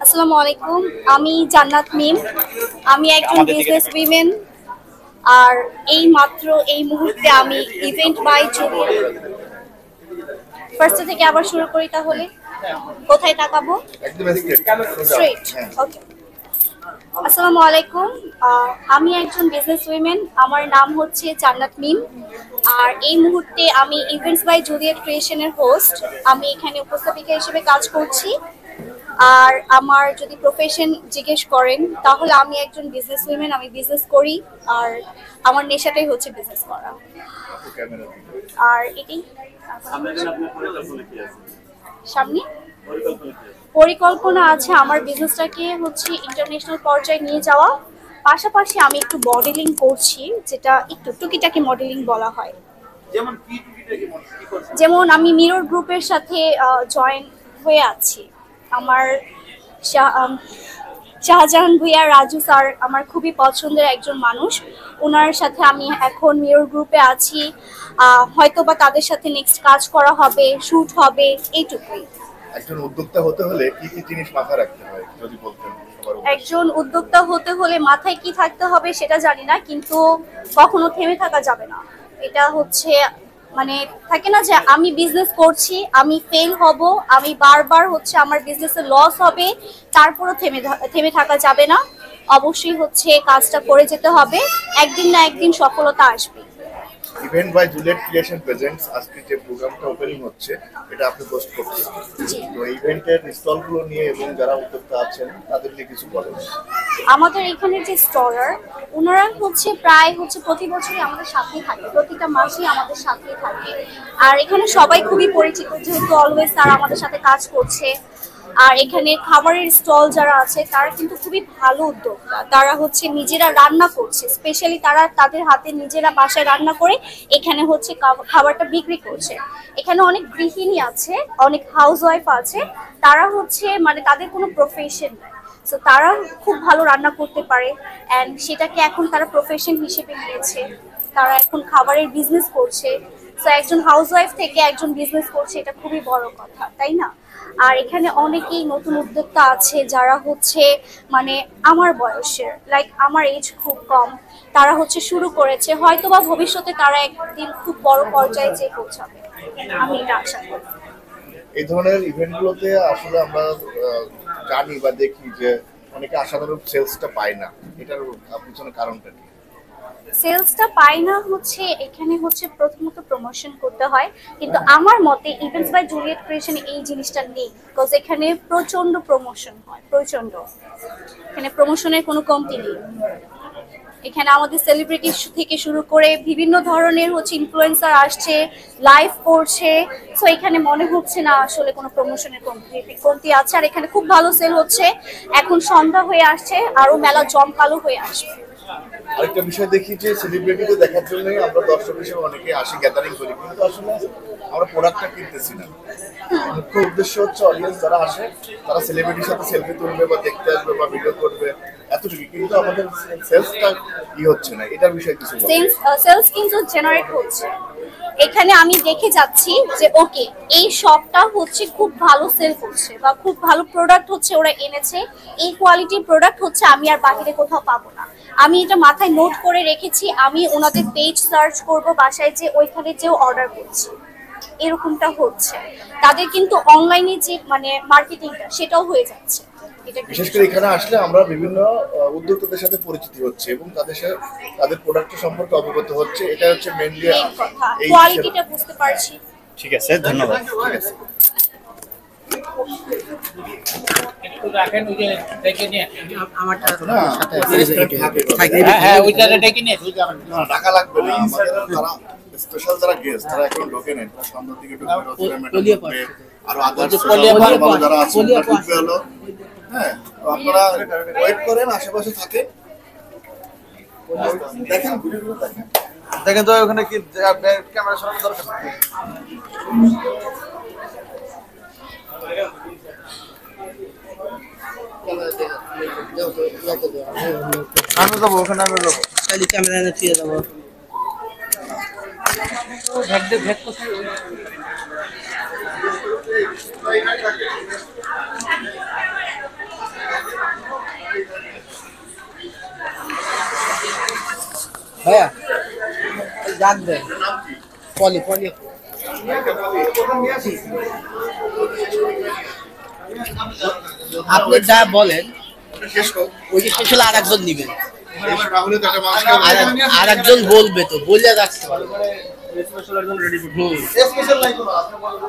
আসসালামু আলাইকুম। আমি জান্নাত মিম। আমি একজন বিজনেস উইমেন। আর এই মাত্র এই মুহূর্তে আমি ইভেন্ট বাই জুলিয়েট। ফার্স্ট থেকে আবার শুরু করি তাহলে। কোথায় তাকাবো? একদম স্ট্রেট। ওকে। আসসালামু আলাইকুম। আমি একজন বিজনেস উইমেন। আমার নাম হচ্ছে জান্নাত মিম। আর এই মুহূর্তে আমি ইভেন্টস বাই জুলিয়েট ক্রিয়েশনের হোস্ট। আমি এখানে উপস্থাপিকা হিসেবে কাজ করছি। আর আমার যদি প্রফেশন জিজ্ঞেস করেন তাহলে আমি একজন বিজনেস উইমেন। আমি বিজনেস করি। আর আমার নেশাটাই হচ্ছে বিজনেস করা। আর এটাই সামনে পরিকল্পনা আছে আমার বিজনেসটাকে হচ্ছে ইন্টারন্যাশনাল পর্যায়ে নিয়ে যাওয়া। পাশাপাশি আমি একটু মডেলিং করছি, যেটা একটু টুকিটাকি মডেলিং বলা হয়। যেমন আমি মিরর গ্রুপের সাথে জয়েন হয়ে আছি। আমার শাহজাহান ভুইয়া রাজু স্যার আমার খুবই পছন্দের একজন মানুষ। ওনার সাথে আমি এখন মিরর গ্রুপে আছি। হয়তো বা তাদের সাথে নেক্সট কাজ করা হবে, শুট হবে, এইটুকুই। একজন উদ্যোক্তা হতে হলে কি কি জিনিস মাথায় রাখতে হয় যদি বলতেন? একজন উদ্যোক্তা হতে হলে মাথায় কি থাকতে হবে সেটা জানি না, কিন্তু কখনো থেমে থাকা যাবে না। এটা হচ্ছে মানে থাকে না যে আমি বিজনেস করছি, আমি ফেল হব, আমি বারবার হচ্ছে আমার বিজনেসে লস হবে, তারপরও থেমে থাকা যাবে না। অবশ্যই হচ্ছে কাজটা করে যেতে হবে। একদিন না একদিন সফলতা আসবে। Event by Juliet creation presents আজকে যে প্রোগ্রামটা ওপেনিং হচ্ছে এটা আপনি পোস্ট করছেন, তো ইভেন্টের স্টলগুলো নিয়ে এবং যারা উদ্যোক্তা আছেন তাদের নিয়ে কিছু বলেন। আমাদের এখানে যে স্টলার, ওনারা হচ্ছে প্রায় হচ্ছে প্রতি বছরই আমাদের সাথেই থাকে, প্রতিটা মাসেই আমাদের সাথেই থাকে। আর এখানে সবাই খুবই পরিচিত, যেহেতু অলওয়েজ তারা আমাদের সাথে কাজ করছে। আর এখানে খাবারের স্টল যারা আছে তারা কিন্তু খুবই ভালো উদ্যোক্তা। তারা হচ্ছে নিজেরা রান্না করছে, স্পেশালি তারা তাদের হাতে নিজেরা বাসায় রান্না করে এখানে হচ্ছে খাবারটা বিক্রি করছে। এখানে অনেক গৃহিণী আছে, অনেক হাউস ওয়াইফ আছে, তারা হচ্ছে মানে তাদের কোনো প্রফেশন নাই। সো তারা খুব ভালো রান্না করতে পারে অ্যান্ড সেটাকে এখন তারা প্রফেশন হিসেবে নিয়েছে। তারা এখন খাবারের বিজনেস করছে। সো একজন হাউসওয়াইফ থেকে একজন বিজনেস করছে, এটা খুবই বড় কথা, তাই না? আর এখানে অনেকেই নতুন উদ্যোক্তা আছে যারা হচ্ছে মানে আমার বয়সের, লাইক আমার এজ খুব কম। তারা হচ্ছে শুরু করেছে, হয়তোবা ভবিষ্যতে তারা একদিন খুব বড় পর্যায়ে যেয়ে পৌঁছাবে। আমি এটা আশা করি। এই ধরনের ইভেন্টগুলোতে আসলে আমরা জানি বা দেখি যে অনেকে আশানুরূপ সেলসটা পায় না, এটার পিছনে কারণটা কি? সেলসটা পাই না হচ্ছে এখানে হচ্ছে প্রথমত প্রমোশন করতে হয়, কিন্তু আমার মতে ইভেন্টস বাই জুলিয়েট ক্রিয়েশনে এই জিনিসটা নেই। বিকজ এখানে প্রচন্ড প্রমোশন হয়, প্রচন্ড। এখানে প্রমোশনের কোনো কমতি নেই। এখানে আমাদের সেলিব্রিটি থেকে শুরু করে বিভিন্ন ধরনের হচ্ছে ইনফ্লুয়েন্সার আসছে, লাইভ করছে। সো এখানে মনে হচ্ছে না আসলে কোনো প্রমোশনের কমতি আছে। আর এখানে খুব ভালো সেল হচ্ছে। এখন সন্ধ্যা হয়ে আসছে, আরো মেলা জমকালো হয়ে আসবে। আরেকটা বিষয় দেখি যে সেলিব্রিটিকে দেখার জন্যই আমরা দর্শক হিসেবে অনেকে আসি, গ্যাদারিং করি, কিন্তু আসলে আমরা প্রোডাক্টটা কিনতেছি না। মুখ্য উদ্দেশ্য হচ্ছে অডিয়েন্স যারা আসে তারা সেলিব্রিটির সাথে সেলফি তুলবে বা দেখতে আসবে বা ভিডিও করবে, এতটুকু। কিন্তু আমাদের সেলসটা হচ্ছে না, এটার বিষয়ে কিছু বলুন। সেলস কিন্তু জেনারেট হচ্ছে। এখানে আমি দেখে যাচ্ছি যে ওকে, এই শপটা হচ্ছে খুব ভালো সেল করছে বা খুব ভালো প্রোডাক্ট হচ্ছে ওরা এনেছে। এই কোয়ালিটির প্রোডাক্ট হচ্ছে আমি আর বাহিরে কোথাও পাবো না। আমি এটা মাথায় নোট করে রেখেছি। আমি ওনাদের পেজ সার্চ করব, বাসায় যে ওইখানে যেও অর্ডার করছি। এরকমটা হচ্ছে। তাদের কিন্তু অনলাইনে যে মানে মার্কেটিংটা সেটাও হয়ে যাচ্ছে। বিশেষ করে এখানে আসলে আমরা বিভিন্ন উদ্যোক্তাদের সাথে পরিচিতি হচ্ছে এবং তাদের সাথে তাদের প্রোডাক্ট সম্পর্কে অবগত হচ্ছে। এটা হচ্ছে মেইনলি এই কোয়ালিটিটা বুঝতে পারছি। ঠিক আছে, ধন্যবাদ। ঠিক আছে। একটু রাখেন, ওই যে ডেকে নিয়ে আমারটা না, হ্যাঁ ওইটা ডেকে নিয়ে না, টাকা লাগবে না আমাদের। তারা স্পেশাল যারা গেস্ট তারা এখন ঢোকে নেন, সন্ধ্যার দিকে ঢুকবে, রোজের ম্যাডাম ঢুকবে, আরো আদার্স যারা আছে ঢুকবে হলো। হ্যাঁ, তো আপনারা ওয়েট করেন, আশেপাশে থাকেন, দেখেন ভিডিওগুলো দেখেন। দেখেন তো ওখানে কি ক্যামেরা সরানোর দরকার নেই। আমি যাবো ওখানে, আমি যাবো খালি ক্যামেরা না ছুঁয়ে যাবো। ভ্যাট কোথায়? হ্যাঁ জান দেন পলি পলি আপনি যা বলেন শেষ হোক। ওই যে শেষ হলে আর একজন নিবেন এবার রাহুলের তো একটা মানুষকে আর একজন বলবে তো বলে রাখতে পারবে স্পেশাল লাইন আপনি বলেন